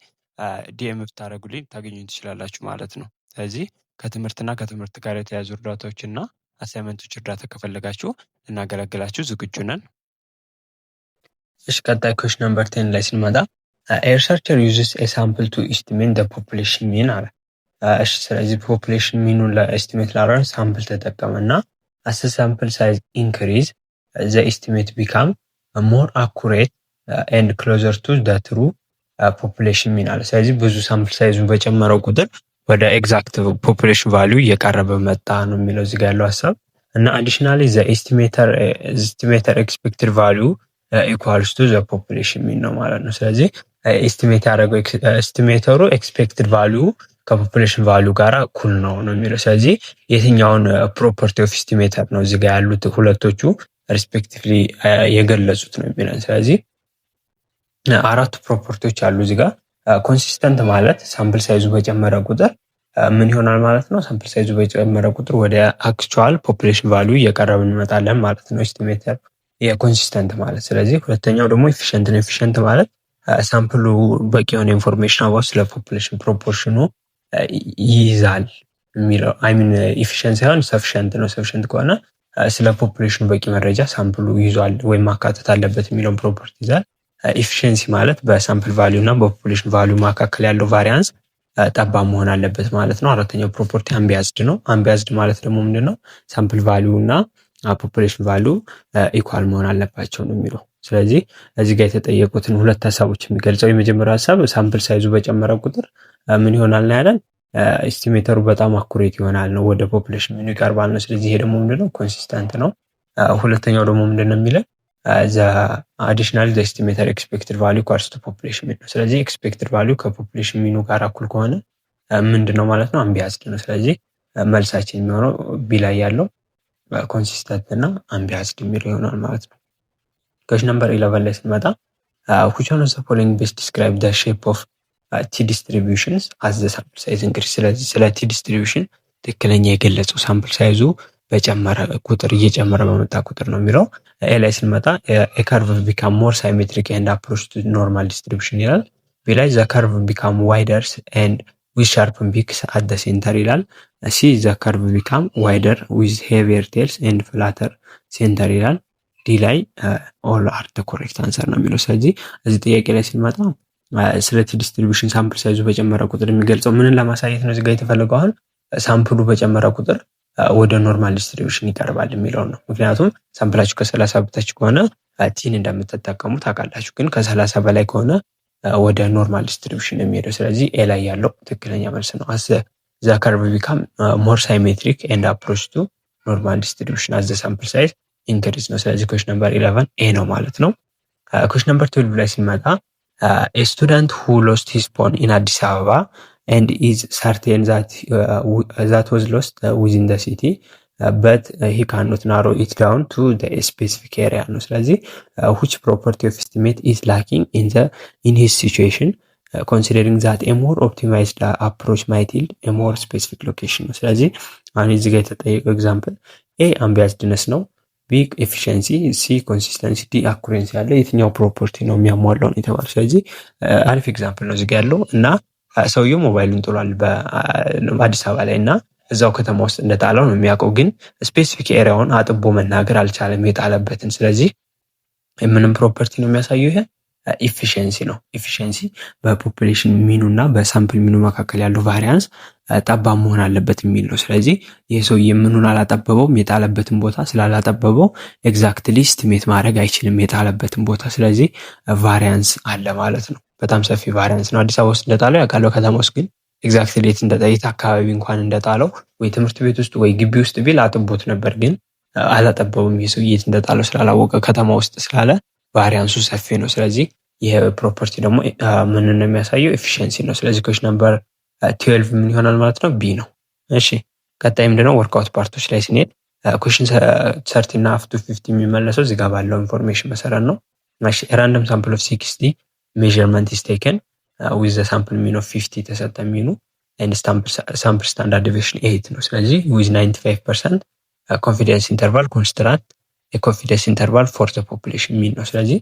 ዲኤም ብታደርጉልኝ ታገኙ ትችላላችሁ ማለት ነው። ስለዚህ ከትምህርትና ከትምህርት ጋር የተያዙ እርዳታዎችና አሳይመንቶች እርዳታ ከፈለጋችሁ ልናገለግላችሁ ዝግጁ ነን። እሺ፣ ቀጣይ ኩዌስችን ነምበር 10 ላይ ስንመጣ ሪሰርቸር ዩዝስ ኤ ሳምፕል ቱ ኤስቲሜት ዘ ፖፑሌሽን ሚን አለ። እሺ፣ ስለዚህ ፖፑሌሽን ሚኑን ለኤስቲሜት ላደርግ ሳምፕል ተጠቀመና አስ ሳምፕል ሳይዝ ኢንክሪዝ ዘ ኤስቲሜት ቢካም ሞር አኩሬት ኤንድ ክሎዘር ቱ ዘ ትሩ ፖፑሌሽን ሚን አለ። ስለዚህ ብዙ ሳምፕል ሳይዙን በጨመረው ቁጥር ወደ ኤግዛክት ፖፑሌሽን ቫልዩ እየቀረበ መጣ ነው የሚለው እዚህ ጋር ያለው ሀሳብ እና አዲሽናሊ ዘ ኤስቲሜተር ኤክስፔክትድ ቫልዩ ኢኳልስ ቱ ዘ ፖፑሌሽን ሚን ነው ማለት ነው። ስለዚህ ኤስቲሜት ያደረገው ኤስቲሜተሩ ኤክስፔክትድ ቫልዩ ከፖፑሌሽን ቫልዩ ጋር እኩል ነው የሚለው። ስለዚህ የትኛውን ፕሮፐርቲ ኦፍ ኤስቲሜተር ነው እዚህ ጋር ያሉት ሁለቶቹ ሪስፔክቲቭሊ የገለጹት ነው የሚለው። ስለዚህ አራቱ ፕሮፐርቲዎች አሉ እዚህ ጋር። ኮንሲስተንት ማለት ሳምፕል ሳይዙ በጨመረ ቁጥር ምን ይሆናል ማለት ነው? ሳምፕል ሳይዙ በጨመረ ቁጥር ወደ አክቹዋል ፖፑሌሽን ቫልዩ እየቀረብን እንመጣለን ማለት ነው ኤስቲሜተር የኮንሲስተንት ማለት። ስለዚህ ሁለተኛው ደግሞ ኤፊሽንት ነው። ኤፊሽንት ማለት ሳምፕሉ በቂ የሆነ ኢንፎርሜሽን አባውት ስለ ፖፑሌሽን ፕሮፖርሽኑ ይይዛል የሚለው አይሚን ኢፊሽንት ሳይሆን ሰፊሽንት ነው። ሰፊሽንት ከሆነ ስለ ፖፑሌሽኑ በቂ መረጃ ሳምፕሉ ይዟል ወይም ማካተት አለበት የሚለውን ፕሮፐርቲ ይዛል። ኢፊሽንሲ ማለት በሳምፕል ቫልዩ እና በፖፑሌሽን ቫልዩ መካከል ያለው ቫሪያንስ ጠባብ መሆን አለበት ማለት ነው። አራተኛው ፕሮፐርቲ አምቢያዝድ ነው። አምቢያዝድ ማለት ደግሞ ምንድነው? ሳምፕል ቫልዩ እና ፖፑሌሽን ቫልዩ ኢኳል መሆን አለባቸው ነው የሚለው። ስለዚህ እዚህ ጋር የተጠየቁትን ሁለት ሀሳቦች የሚገልጸው የመጀመሪያው ሀሳብ ሳምፕል ሳይዙ በጨመረ ቁጥር ምን ይሆናል ነው ያለን? ኤስቲሜተሩ በጣም አኩሬት ይሆናል ነው፣ ወደ ፖፑሌሽን ሚኑ ይቀርባል ነው። ስለዚህ ይሄ ደግሞ ምንድነው? ኮንሲስተንት ነው። ሁለተኛው ደግሞ ምንድነው የሚለው? አዲሽናሊ ዘ ኤስቲሜተር ኤክስፔክትድ ቫልዩ ኢኳልስ ቱ ፖፑሌሽን ሚን ነው። ስለዚህ ኤክስፔክትድ ቫልዩ ከፖፑሌሽን ሚኑ ጋር እኩል ከሆነ ምንድነው ማለት ነው? አምቢያዝድ ነው። ስለዚህ መልሳችን የሚሆነው ቢ ላይ ያለው ኮንሲስተንት እና አምቢያዝድ የሚለው ይሆናል ማለት ነው። ኩዌስችን ነምበር 11 ላይ ስንመጣ which one of the following best describe the shape of ቲ ዲስትሪቢዩሽንስ as the sample size increase። ስለዚህ ስለ ቲ ዲስትሪቢዩሽን ትክክለኛ የገለጸው ሳምፕል ሳይዙ በጨመረ ቁጥር እየጨመረ በመጣ ቁጥር ነው የሚለው። ኤ ላይ ስንመጣ a curve become more symmetric and approach to normal distribution ይላል። ቢ ላይ the curve become wider and with sharp peaks at the center ይላል። ሲ the curve become wider with heavier tails and flatter center ይላል። ዲ ላይ all are the correct answer ነው የሚለው። ስለዚህ እዚህ ጥያቄ ላይ ስንመጣ ስለ ቲ ዲስትሪቢዩሽን ሳምፕል ሳይዙ በጨመረ ቁጥር የሚገልጸው ምንን ለማሳየት ነው? እዚህ ጋር የተፈለገው አሁን ሳምፕሉ በጨመረ ቁጥር ወደ ኖርማል ዲስትሪቢዩሽን ይቀርባል የሚለው ነው። ምክንያቱም ሳምፕላችሁ ከ30 በታች ከሆነ ቲን እንደምትጠቀሙ ታውቃላችሁ፣ ግን ከ30 በላይ ከሆነ ወደ ኖርማል ዲስትሪቢዩሽን የሚሄደው። ስለዚህ ኤ ላይ ያለው ትክክለኛ መልስ ነው። አስ ዘ ከርቭ ቢካም ሞር ሳይሜትሪክ ኤንድ አፕሮች ቱ ኖርማል ዲስትሪቢዩሽን አዝ ዘ ሳምፕል ሳይዝ ኢንክሪዝ ነው። ስለዚህ ኩዌስችን ነምበር 11 ኤ ነው ማለት ነው። ኩዌስችን ነምበር 12 ላይ ሲመጣ a student who lost his phone in Addis Ababa and is certain that was lost within the city but he cannot narrow it down to the specific area ነው። ስለዚህ which property of estimate is lacking in his situation considering that a more optimized approach might yield a more specific location ነው። ስለዚህ አሁን እዚህ ጋር የተጠየቀው ኤግዛምፕል ኤ አምቢያስድነስ ነው፣ ቢ ኤፊሽንሲ፣ ሲ ኮንሲስተንሲ፣ ዲ አኩሬንሲ ያለ የትኛው ፕሮፐርቲ ነው የሚያሟላው ነው የተባለው። ስለዚህ አሪፍ ኤግዛምፕል ነው እዚህ ያለው እና ሰውየው ሞባይሉን ጥሏል በአዲስ አበባ ላይ እና እዛው ከተማ ውስጥ እንደጣለው ነው የሚያውቀው፣ ግን ስፔሲፊክ ኤሪያውን አጥቦ መናገር አልቻለም የጣለበትን። ስለዚህ ምንም ፕሮፐርቲ ነው የሚያሳየው? ይሄ ኢፊሽንሲ ነው። ኢፊሽንሲ በፖፑሌሽን ሚኑ እና በሳምፕል ሚኑ መካከል ያለው ቫሪያንስ ጠባብ መሆን አለበት የሚል ነው። ስለዚህ ይህ ሰውዬ ምኑን አላጠበበውም? የጣለበትን ቦታ ስላላጠበበው ኤግዛክትሊ ስቲሜት ማድረግ አይችልም የጣለበትን ቦታ። ስለዚህ ቫሪያንስ አለ ማለት ነው። በጣም ሰፊ ቫሪያንስ ነው። አዲስ አበባ ውስጥ እንደጣለው ያውቃለው፣ ከተማ ውስጥ ግን ኤግዛክትሊ የት እንደጠየት አካባቢ እንኳን እንደጣለው ወይ ትምህርት ቤት ውስጥ ወይ ግቢ ውስጥ ቢል አጥቦት ነበር፣ ግን አላጠበበም። ይህ ሰውዬ የት እንደጣለው ስላላወቀ ከተማ ውስጥ ስላለ ቫሪያንሱ ሰፊ ነው። ስለዚህ ይህ ፕሮፐርቲ ደግሞ ምን ነው የሚያሳየው? ኤፊሽንሲ ነው። ስለዚህ ኩዌስችን ነምበር 12 ምን ይሆናል ማለት ነው? ቢ ነው። እሺ ቀጣይ ምንድነው? ወርክአውት ፓርቶች ላይ ስንሄድ ኩዌስችን 30 እና አፕ ቱ 50 የሚመለሰው እዚህ ጋር ባለው ኢንፎርሜሽን መሰረት ነው። እሺ ራንደም ሳምፕል ኦፍ 60 ሜዠርመንት ኢዝ ቴከን ዊዝ ዘ ሳምፕል ሚን ኦፍ 50 ተሰጠ ሚኑ ኤንድ ሳምፕል ስታንዳርድ ዲቪዬሽን 8 ነው። ስለዚህ ዊዝ 95% ኮንፊደንስ ኢንተርቫል ኮንስትራክት የኮንፊደንስ ኢንተርቫል ፎር ዘ ፖፑሌሽን ሚን ነው። ስለዚህ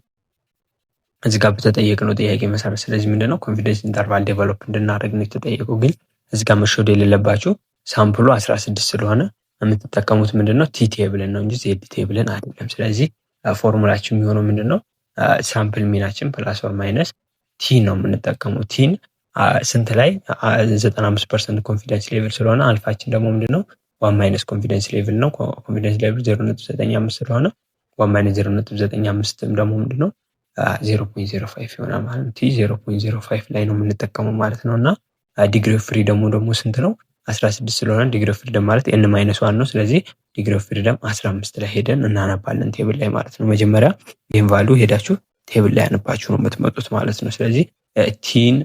እዚህ ጋር በተጠየቅነው ጥያቄ መሰረት ስለዚህ ምንድነው ኮንፊደንስ ኢንተርቫል ዴቨሎፕ እንድናደርግ ነው የተጠየቀው። ግን እዚህ ጋር መሸወድ የሌለባችሁ ሳምፕሉ 16 ስለሆነ የምትጠቀሙት ምንድነው ቲ ቴብልን ነው እንጂ ዜድ ቴብልን አይደለም። ስለዚህ ፎርሙላችን የሚሆነው ምንድነው ሳምፕል ሚናችን ፕላስ ኦር ማይነስ ቲ ነው የምንጠቀመው። ቲን ስንት ላይ 95% ኮንፊደንስ ሌቭል ስለሆነ አልፋችን ደግሞ ምንድነው 1 ማይነስ ኮንፊደንስ ሌቭል ነው። ኮንፊደንስ ሌቭል 0.95 ስለሆነ 1 ማይነስ 0.95 ደግሞ ምንድነው 0.05 ይሆናል ማለት ነው። ቲ 0.05 ላይ ነው የምንጠቀመው ማለት ነው። እና ዲግሪ ኦፍ ፍሪደሙ ደግሞ ስንት ነው? 16 ስለሆነ ዲግሪ ኦፍ ፍሪደም ማለት ኤን ማይነስ 1 ነው። ስለዚህ ዲግሪ ኦፍ ፍሪደም 15 ላይ ሄደን እናነባለን ቴብል ላይ ማለት ነው። መጀመሪያ ይሄን ቫልዩ ሄዳችሁ ቴብል ላይ ያነባችሁ ነው የምትመጡት ማለት ነው። ስለዚህ ቲን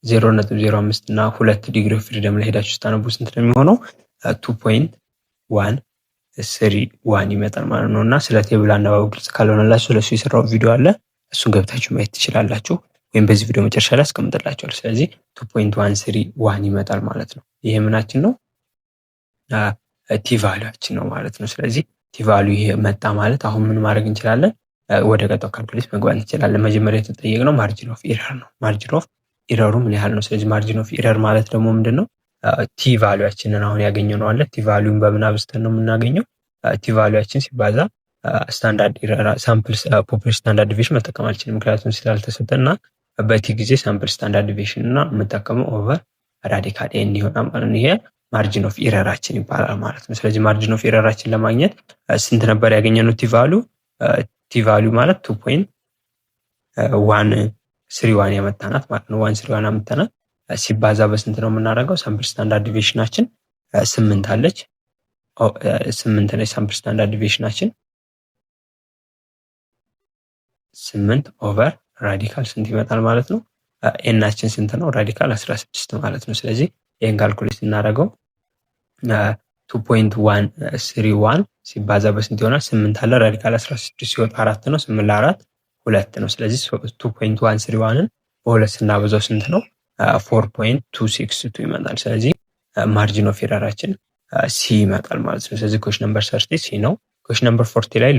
0.05 እና 2 ዲግሪ ኦፍ ፍሪደም ላይ ሄዳችሁ ስታነቡ ስንት ነው የሚሆነው? 2.131 ይመጣል ማለት ነው። እና ስለ ቴብል አነባቡ ግልጽ ካልሆነላችሁ ስለሱ የሰራው ቪዲዮ አለ፣ እሱን ገብታችሁ ማየት ትችላላችሁ፣ ወይም በዚህ ቪዲዮ መጨረሻ ላይ አስቀምጥላችኋለሁ። ስለዚህ 2.131 ይመጣል ማለት ነው። ይሄ ምናችን ነው? ቲ ቫልዩአችን ነው ማለት ነው። ስለዚህ ቲ ቫልዩ ይሄ መጣ ማለት አሁን ምን ማድረግ እንችላለን? ወደ ቀጣው ካልኩሌት መግባት እንችላለን። መጀመሪያ የተጠየቅነው ማርጂን ኦፍ ኢረር ነው። ማርጂን ኦፍ ኢረሩ ምን ያህል ነው? ስለዚህ ማርጂን ኦፍ ኢረር ማለት ደግሞ ምንድነው? ቲ ቫልዩአችንን አሁን ያገኘነው አለ። ቲ ቫልዩን በምን አብዝተን ነው የምናገኘው? ቲ ቫልዩአችን ሲባዛ ስታንዳርድ ኢረር ሳምፕል ፖፑሌሽን ስታንዳርድ ዲቪዬሽን መጠቀም አልችልም፣ ምክንያቱም ስላልተሰጠና በቲ ጊዜ ሳምፕል ስታንዳርድ ዲቪዬሽን እና የምጠቀመው ኦቨር ራዲካል ኤን ይሆናል ማለት ነው። ይሄ ማርጂን ኦፍ ኢረራችን ይባላል ማለት ነው። ስለዚህ ማርጂን ኦፍ ኢረራችን ለማግኘት ስንት ነበር ያገኘነው? ቲ ቫልዩ ማለት 2.131 ያመጣናት ማለት ነው። 131 ያመጣናት ሲባዛ በስንት ነው የምናደርገው? ሳምፕል ስታንዳርድ ዲቪዬሽናችን 8 አለች። 8 ላይ ሳምፕል ስታንዳርድ ዲቪዬሽናችን 8 ኦቨር ራዲካል ስንት ይመጣል ማለት ነው? ኤናችን ስንት ነው? ራዲካል 16 ማለት ነው። ስለዚህ ይሄን ካልኩሌት እናደርገው 2.131 ሲባዛ በስንት ይሆናል? 8 አለ ራዲካል 16 ሲወጣ 4 ነው። 8 ለ4 2 ነው። ስለዚህ 2.131ን በሁለት ስናበዛው ስንት ነው? 4.262 ይመጣል። ስለዚህ ማርጂን ኦፍ ኤረራችን ሲ ይመጣል ማለት ነው። ስለዚህ ኩዌስችን ነምበር 30 ሲ ነው። ኩዌስችን ነምበር 40 ላይ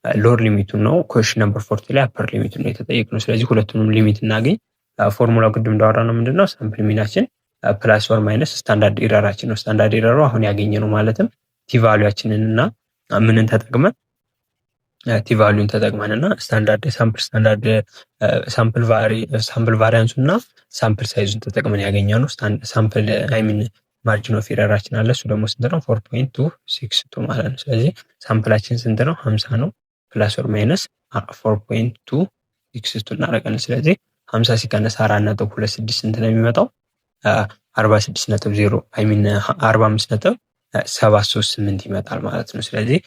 ሎወር ሊሚቱን ነው። ኩዌስችን ነምበር 40 ላይ አፐር ሊሚቱን ነው የተጠየቅነው። ስለዚህ ሁለቱንም ሊሚት እናገኝ። ፎርሙላው ቅድም እንዳወራ ነው ምንድነው? ሳምፕል ሚናችን ፕላስ ኦር ማይነስ ስታንዳርድ ኢረራችን ነው። ስታንዳርድ ኢረሩ አሁን ያገኘነው ማለትም ቲ ቫልዩአችንን እና ምንን ተጠቅመን ቲ ቫልዩን ተጠቅመንና ስታንዳርድ ሳምፕል ቫሪያንሱ እና ሳምፕል ሳይዙን ተጠቅመን ያገኘነው ሳምፕል ማርጂን ኦፍ ኤረራችን አለ። እሱ ደግሞ ስንት ነው? 4.262 ማለት ነው። ስለዚህ ሳምፕላችን ስንት ነው? 50 ነው። ፕላስ ኦር ማይነስ 4.262 እናደርጋለን። ስለዚህ 50 ሲቀነስ 4.26 ስንት ነው የሚመጣው? 45.738 ይመጣል ማለት ነው። ስለዚህ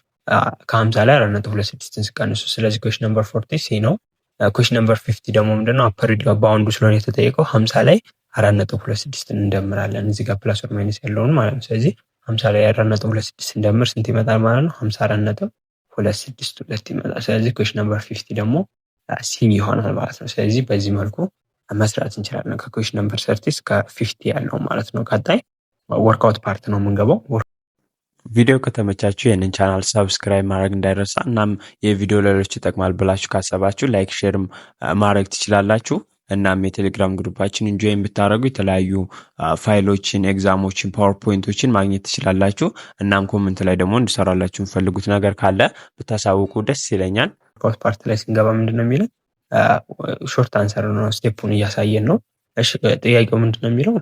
ከ50 ላይ 4.26ን ሲቀንሱ፣ ስለዚህ ኩዌሽን ነምበር 40 ሲ ነው። ኩዌሽን ነምበር 50 ደግሞ ምንድነው? አፐር ባውንዱ ስለሆነ የተጠየቀው 50 ላይ 4.26ን እንደምራለን እዚህ ጋር ፕላስ ኦር ማይነስ ያለውን ማለት ነው። ስለዚህ 50 ላይ 4.26 እንደምር ስንት ይመጣል ማለት ነው? 54.262 ይመጣል። ስለዚህ ኩዌሽን ነምበር 50 ደግሞ ሲ ይሆናል ማለት ነው። ስለዚህ በዚህ መልኩ መስራት እንችላለን ከኩዌሽን ነምበር 30 እስከ 50 ያለው ማለት ነው። ቀጣይ ወርክአውት ፓርት ነው የምንገባው። ቪዲዮ ከተመቻችሁ ይህንን ቻናል ሰብስክራይብ ማድረግ እንዳይረሳ። እናም የቪዲዮ ሌሎች ይጠቅማል ብላችሁ ካሰባችሁ ላይክ ሼርም ማድረግ ትችላላችሁ። እናም የቴሌግራም ግሩፓችን ኢንጆይን ብታደረጉ የተለያዩ ፋይሎችን፣ ኤግዛሞችን፣ ፓወርፖይንቶችን ማግኘት ትችላላችሁ። እናም ኮመንት ላይ ደግሞ እንድሰራላችሁ የምፈልጉት ነገር ካለ ብታሳውቁ ደስ ይለኛል። ወርክአውት ፓርት ላይ ስንገባ ምንድነው የሚለው ሾርት አንሰር ነው፣ ስቴፑን እያሳየን ነው። እሺ ጥያቄው ምንድነው የሚለው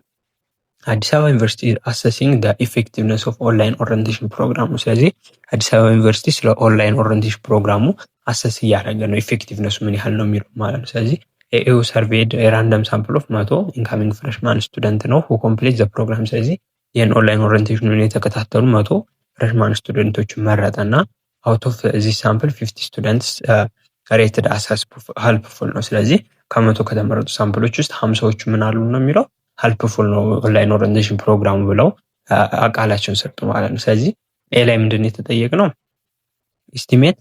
አዲስ አበባ ዩኒቨርሲቲ አሰሲንግ ኢፌክቲቭነስ ኦፍ ኦንላይን ኦሪንቴሽን ፕሮግራሙ። ስለዚህ አዲስ አበባ ዩኒቨርሲቲ ስለ ኦንላይን ኦሪንቴሽን ፕሮግራሙ አሰስ እያደረገ ነው፣ ኢፌክቲቭነሱ ምን ያህል ነው የሚለው ማለት ነው። ስለዚህ ኤዩ ሰርቬድ የራንደም ሳምፕል ኦፍ 100 ኢንካሚንግ ፍሬሽማን ስቱደንት ነው ሁ ኮምፕሊት ዘ ፕሮግራም። ስለዚህ ይህን ኦንላይን ኦሪንቴሽኑን የተከታተሉ 100 ፍሬሽማን ስቱደንቶችን መረጠና አውት ኦፍ ዚህ ሳምፕል 50 ስቱደንትስ ሬትድ አስ ሄልፕፉል ነው። ስለዚህ ከ100 ከተመረጡ ሳምፕሎች ውስጥ 50ዎቹ ምን አሉ ነው የሚለው ሄልፕፉል ነው ኦንላይን ኦሪንቴሽን ፕሮግራሙ ብለው አቃላቸውን ሰጡ ማለት ነው። ስለዚህ ኤ ላይ ምንድን የተጠየቅነው ኢስቲሜት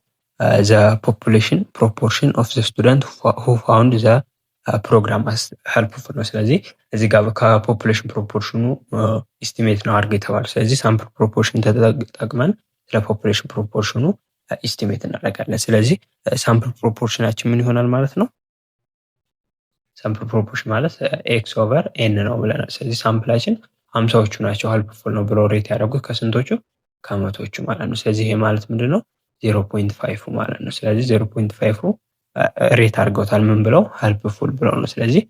ዘ ፖፑሌሽን ፕሮፖርሽን ኦፍ ዘ ስቱደንት ሁ ፋውንድ ዘ ፕሮግራም አስ ሄልፕፉል ነው። ስለዚህ እዚህ ጋር ከፖፑሌሽን ፕሮፖርሽኑ ኢስቲሜት ነው አድርገ የተባለ። ስለዚህ ሳምፕል ፕሮፖርሽን ተጠቅመን ስለ ፖፑሌሽን ፕሮፖርሽኑ ኢስቲሜት እናደርጋለን። ስለዚህ ሳምፕል ፕሮፖርሽናችን ምን ይሆናል ማለት ነው? ሳምፕል ፕሮፖርሽን ማለት ኤክስ ኦቨር ኤን ነው ብለናል። ስለዚህ ሳምፕላችን 50ዎቹ ናቸው ሄልፕፉል ነው ብለው ሬት ያደረጉት ከስንቶቹ? ከመቶቹ ማለት ነው። ስለዚህ ይሄ ማለት ምንድን ነው? 0.5 ማለት ነው። ስለዚህ 0.5 ሬት አድርገውታል ምን ብለው? ሄልፕፉል ብለው ነው። ስለዚህ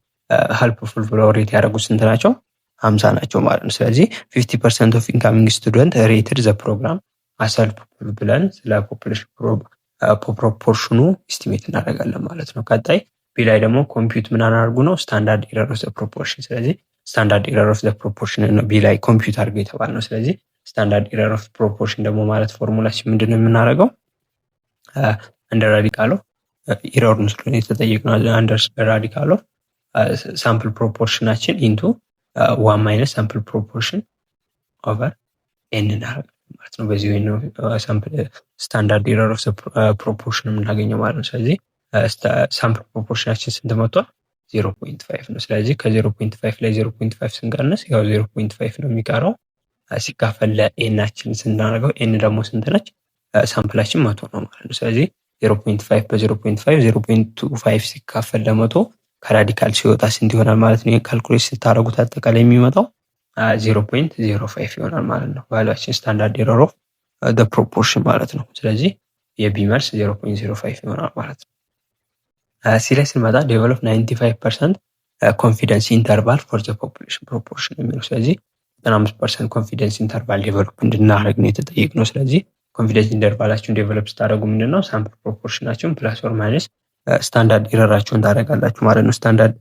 ሄልፕፉል ብለው ሬት ያደረጉት ስንት ናቸው? 50 ናቸው ማለት ነው። ስለዚህ 50% ኦፍ ኢንካሚንግ ስቱደንት ሬትድ ዘ ፕሮግራም አስ ሄልፕፉል ብለን ስለ ፖፑሌሽን ፕሮፖርሽኑ ኢስቲሜት እናደርጋለን ማለት ነው። ቀጣይ ቢ ላይ ደግሞ ኮምፒውት ምን አድርጉ ነው? ስታንዳርድ ኤረር ኦፍ ዘ ፕሮፖርሽን። ስለዚህ ስታንዳርድ ኤረር ኦፍ ዘ ፕሮፖርሽን ነው ቢ ላይ ኮምፒውት አድርገው የተባለ ነው። ስለዚህ ስታንዳርድ ኤረር ኦፍ ፕሮፖርሽን ደግሞ ማለት ፎርሙላችን ምንድነው የምናደርገው? አንደር ራዲካል ኦፍ ኤረሩን ስለሆነ የተጠየቅነው አንደር ራዲካል ኦፍ ሳምፕል ፕሮፖርሽናችን ኢንቱ 1 ማይነስ ሳምፕል ፕሮፖርሽን ኦቨር ኤን እናደርጋለን ማለት ነው። በዚህ ወይ ነው ሳምፕል ስታንዳርድ ኤረር ኦፍ ዘ ፕሮፖርሽን የምናገኘው ማለት ነው። ስለዚህ ሳምፕል ፕሮፖርሽናችን ስንት መጥቷል? 0.5 ነው። ስለዚህ ከ0.5 ላይ 0.5 ስንቀንስ ያው 0.5 ነው የሚቀረው። ሲካፈል ለኤናችን ስናደርገው ኤን ደግሞ ስንት ነች? ሳምፕላችን 100 ነው ማለት ነው። ስለዚህ 0.5 በ0.5 0.25 ሲካፈል ለ100 ከራዲካል ሲወጣ ስንት ይሆናል ማለት ነው? ካልኩሌት ስታደርጉት አጠቃላይ የሚመጣው 0.05 ይሆናል ማለት ነው። ቫልዩአችን ስታንዳርድ ኤረር ኦፍ ዘ ፕሮፖርሽን ማለት ነው። ስለዚህ የቢ መልስ 0.05 ይሆናል ማለት ነው። ሲ ላይ ስንመጣ ዴቨሎፕ 95% ኮንፊደንስ ኢንተርቫል ፎር ዘ ፖፑሌሽን ፕሮፖርሽን የሚለው። ስለዚህ 95% ኮንፊደንስ ኢንተርቫል ዴቨሎፕ እንድናደርግ ነው የተጠየቅነው። ስለዚህ ኮንፊደንስ ኢንተርቫላችሁን ዴቨሎፕ ስታደርጉ ምንድነው ሳምፕል ፕሮፖርሽናችሁን ፕላስ ኦር ማይነስ ስታንዳርድ ኤረራችሁን ታደርጋላችሁ ማለት ነው። ስታንዳርድ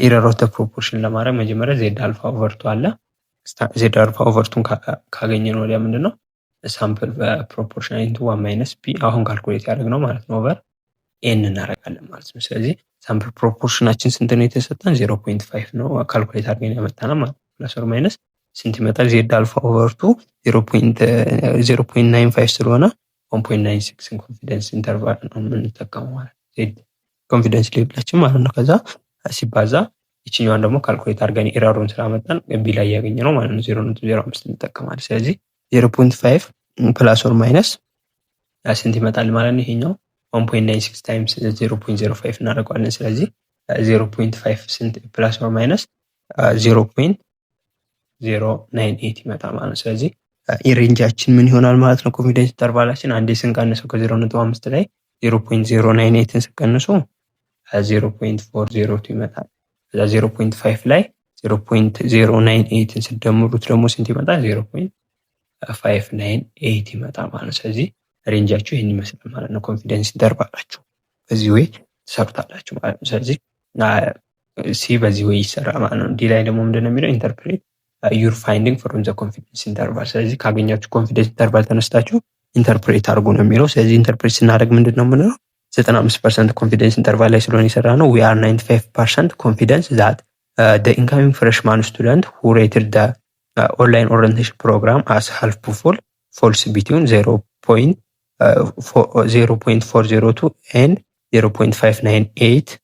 ኤረር ኦፍ ዘ ፕሮፖርሽን ለማድረግ መጀመሪያ ዜድ አልፋ ኦቨርቱ አለ። ዜድ አልፋ ኦቨርቱን ካገኘን ወዲያ ምንድነው ሳምፕል ፕሮፖርሽን ኢንቱ 1 ማይነስ ፒ አሁን ካልኩሌት ያደርግነው ማለት ነው ኦቨር ኤን እናደርጋለን ማለት ነው። ስለዚህ ሳምፕል ፕሮፖርሽናችን ስንት ነው የተሰጠን? 0.5 ነው ካልኩሌት አድርገን ያመጣነው ማለት ነው። ፕላስ ኦር ማይነስ ስንት ይመጣል? ዜድ አልፋ ኦቨርቱ 0.95 ስለሆነ 1.96 ኮንፊደንስ ኢንተርቫል ነው የምንጠቀመው ማለት ነው። ዜድ ኮንፊደንስ ሌቭላችን ማለት ነው። ከዛ ሲባዛ ይችኛዋን ደግሞ ካልኩሌት አድርገን ኤረሩን ስላመጣን ቢ ላይ ያገኘ ነው ማለት ነው 0.05 እንጠቀማለን። ስለዚህ 0.5 ፕላስ ኦር ማይነስ ስንት ይመጣል ማለት ነው? ይሄኛው 1.96 ታይምስ 0.05 እናደርገዋለን። ስለዚህ 0.5 ስንት ፕላስ ኦር ማይነስ 0.098 ይመጣል ማለት ነው። ስለዚህ ኢሬንጃችን ምን ይሆናል ማለት ነው? ኮንፊደንስ ኢንተርቫላችን አንዴ ስንቀንሰው ከ0.5 ላይ 0.098ን ስቀንሱ 0.402 ይመጣል። ከዛ 0.5 ላይ 0.098ን ስደምሩት ደግሞ ስንት ይመጣል? 0.598 ይመጣል ማለት ነው። ስለዚህ ሬንጃችሁ ይህን ይመስላል ማለት ነው። ኮንፊደንስ ኢንተርቫላችሁ በዚህ ወይ ትሰሩታላችሁ ማለት ነው። ስለዚህ ሲ በዚህ ወይ ይሰራል ማለት ነው። ዲ ላይ ደግሞ ምንድነው የሚለው ኢንተርፕሬት ዩር ፋይንዲንግ ፍሮም ዘ ኮንፊደንስ ኢንተርቫል። ስለዚህ ካገኛችሁ ኮንፊደንስ ኢንተርቫል ተነስታችሁ ኢንተርፕሬት አድርጉ ነው የሚለው። ስለዚህ ኢንተርፕሬት ስናደርግ ምንድን ነው የምንለው? 95% ኮንፊደንስ ኢንተርቫል ላይ ስለሆነ የሰራ ነው። ዊ አር 95% ኮንፊደንስ ዛት the incoming freshman student who rated the online orientation program as helpful falls between 0.402 and 0.598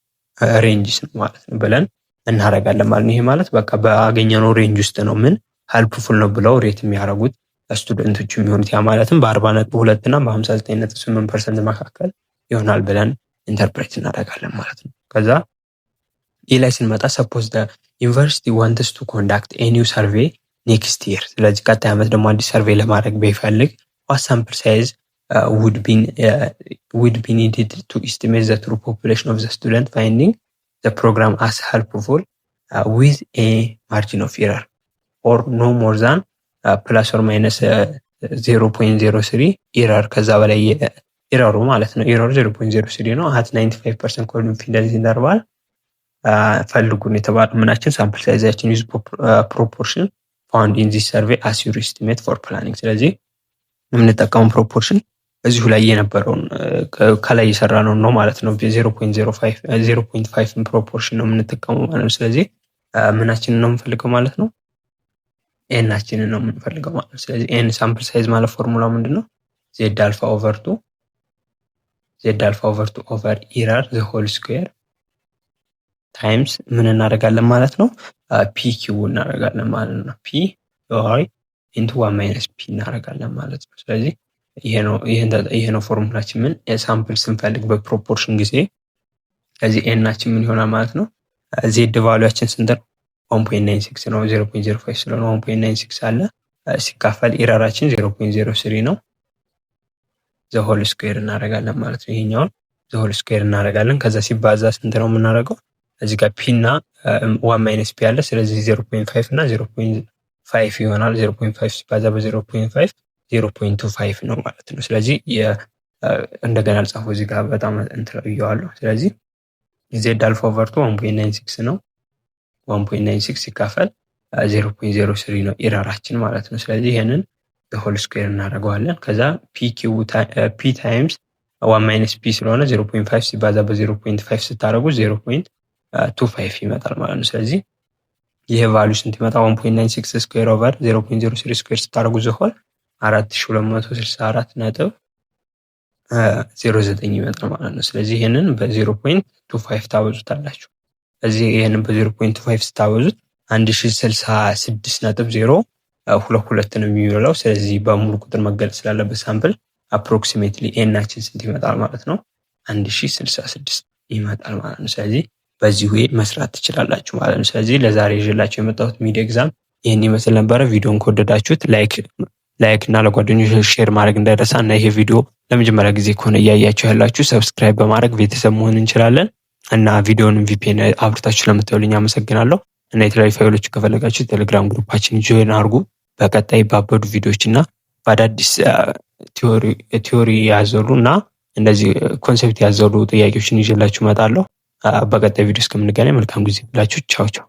ሬንጅስ ማለት ነው ብለን እናደርጋለን ማለት ነው። ይሄ ማለት በቃ በአገኘነው ሬንጅ ውስጥ ነው ምን ሄልፕፉል ነው ብለው ሬት የሚያደርጉት ስቱደንቶች የሚሆኑት። ያ ማለትም በ40.2 እና በ59.8% መካከል ይሆናል ብለን ኢንተርፕሬት እናደርጋለን ማለት ነው። ከዛ ይህ ላይ ስንመጣ ሰፖዝ ዩኒቨርሲቲ ዋንትስ ቱ ኮንዳክት ኤ ኒው ሰርቬይ ኔክስት ይር። ስለዚህ ቀጣይ ዓመት ደግሞ አዲስ ሰርቬይ ለማድረግ ቢፈልግ ዋት ሳምፕል ሳይዝ would be needed to estimate the true population of the student finding the program as helpful with a margin of error or no more than plus or minus 0.03 error። ከዛ በላይ ኤረሩ ማለት ነው ኤረሩ 0.03 ነው። at 95% ኮንፊደንስ ኢንተርቫል ፈልጉን የተባለው ምናችን ሳምፕል ሳይዛችን ዩዝ ፕሮፖርሽን ፋውንድ ኢን ዚስ ሰርቬይ አስ ዩር ኤስቲሜት ፎር ፕላኒንግ። ስለዚህ የምንጠቀመው ፕሮፖርሽን እዚሁ ላይ የነበረውን ከላይ የሰራነው ነው ማለት ነው። 0.5 ፕሮፖርሽን ነው የምንጠቀመው ማለት ነው። ስለዚህ ምናችንን ነው የምንፈልገው ማለት ነው? ኤናችንን ነው የምንፈልገው ማለት ነው። ስለዚህ ኤን ሳምፕል ሳይዝ ማለት ፎርሙላው ምንድነው? ዜድ አልፋ ኦቨር ቱ ኦቨር ኢረር ዘ ሆል ስኩዌር ታይምስ ምን እናደርጋለን ማለት ነው? ፒ ኪው እናደርጋለን ማለት ነው። ፒ ኦይ ኢንቱ 1 ማይነስ ፒ እናደርጋለን ማለት ነው። ስለዚህ ይሄ ነው ፎርሙላችን። ምን ሳምፕል ስንፈልግ በፕሮፖርሽን ጊዜ ስለዚህ ኤናችን ምን ይሆናል ማለት ነው? ዜድ ቫሉያችን ስንት ነው? 1.96 ነው። 0.05 ስለሆነ 1.96 አለ ሲካፈል ኢረራችን 0.03 ነው። ዘ ሆል ስኩዌር እናደርጋለን ማለት ነው። ይሄኛውን ዘ ሆል ስኩዌር እናደርጋለን። ከዛ ሲባዛ ስንት ነው የምናደርገው? እዚህ ጋር ፒ እና 1 ማይነስ ፒ አለ። ስለዚህ 0.5 እና 0.5 ይሆናል። 0.5 ሲባዛ በ0.5 0.25 ነው ማለት ነው። ስለዚህ እንደገና አልጻፈው እዚህ ጋር በጣም እንትለየዋለሁ። ስለዚህ ዜድ አልፋ ኦቨር ቱ 1.96 ነው። 1.96 ሲካፈል 0.03 ነው ኢረራችን ማለት ነው። ስለዚህ ይሄንን ሆል ስኩዌር እናደርገዋለን። ከዛ ፒ ታይምስ 1 ማይነስ ፒ ስለሆነ 0.5 ሲባዛ በ0.5 ስታደርጉ 0.25 ይመጣል ማለት ነው። ስለዚህ ይሄ ቫልዩ ስንት ይመጣ? 1.96 ስኩዌር ኦቨር 0.03 ስኩዌር ስታደርጉ ዘሆል 4264.09 ይመጣል ማለት ነው። ስለዚህ ይሄንን በ0.25 ታበዙታላችሁ። ስለዚህ ይሄንን በ0.25 ስታበዙት 1066.022 ነው የሚውለው። ስለዚህ በሙሉ ቁጥር መገለጽ ስላለበት ሳምፕል አፕሮክሲሜትሊ ኤናችን ስንት ይመጣል ማለት ነው? 1066 ይመጣል ማለት ነው። ስለዚህ በዚህ ወይ መስራት ትችላላችሁ ማለት ነው። ስለዚህ ለዛሬ ይዤላችሁ የመጣሁት ሚድ ኤግዛም ይሄን ይመስል ነበረ። ቪዲዮን ከወደዳችሁት ላይክ እና ለጓደኞች ሼር ማድረግ እንዳይረሳ እና ይሄ ቪዲዮ ለመጀመሪያ ጊዜ ከሆነ እያያችሁ ያላችሁ ሰብስክራይብ በማድረግ ቤተሰብ መሆን እንችላለን እና ቪዲዮውን ቪፒኤን አብርታችሁ ለምታዩልኝ አመሰግናለሁ። እና የተለያዩ ፋይሎች ከፈለጋችሁ ቴሌግራም ግሩፓችን ጆይን አድርጉ። በቀጣይ ባበዱ ቪዲዮዎች እና በአዳዲስ ቲዮሪ ያዘሉ እና እንደዚህ ኮንሴፕት ያዘሉ ጥያቄዎችን ይዤላችሁ እመጣለሁ። በቀጣይ ቪዲዮ እስከምንገናኝ መልካም ጊዜ ብላችሁ ቻው ቻው።